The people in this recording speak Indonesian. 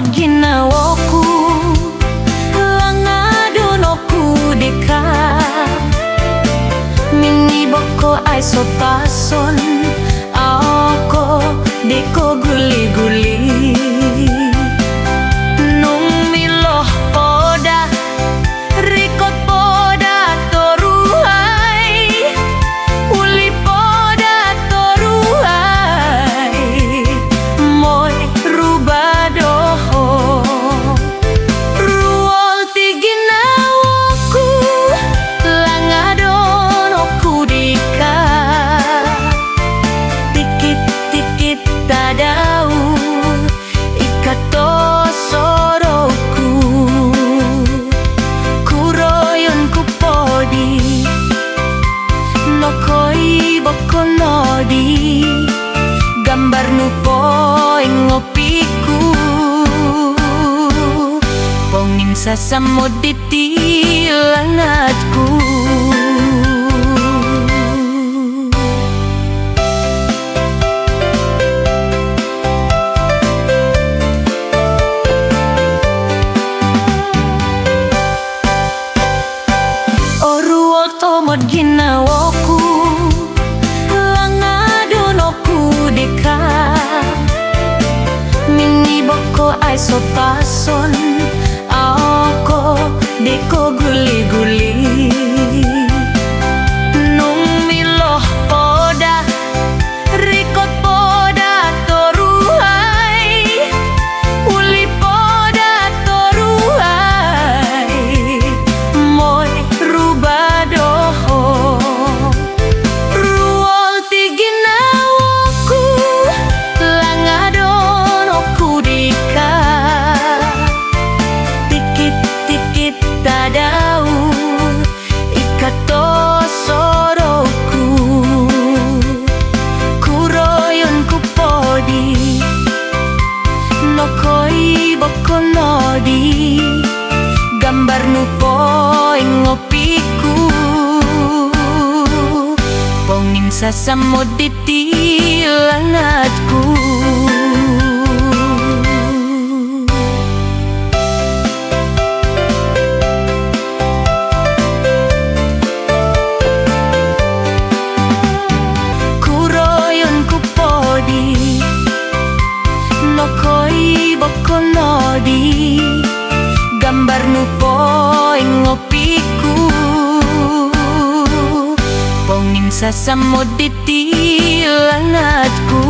tomod ginawaku langadonoku deka miniboko ay sopason ako deko guli-guli nung miloh poda rikot poda toruhay uli poda toruhay moy rubadoho ruol tiginawaku langadonoku dika tikit-tikit tadau ikato soroku kuroyon ku podi nokoi boko nodi gambar nupo ngopiku pongin sasamod ditilangatku tomod ginawaku langadonoku deka miniboko ay sopason ako deko guli-guli nung miloh poda rikot poda toruhay uli poda toruhay moy rubadoho ruol tiginawaku langadonoku dika tikit-tikit tadau ikato soroku kuroyon ku podi nokoi boko nodi gambar nupo ngopiku pongin sasamod ditilangatku kuroyon ku podi nokoi boko nodi gambar nupo ngopiku pongin sasamod ditilangatku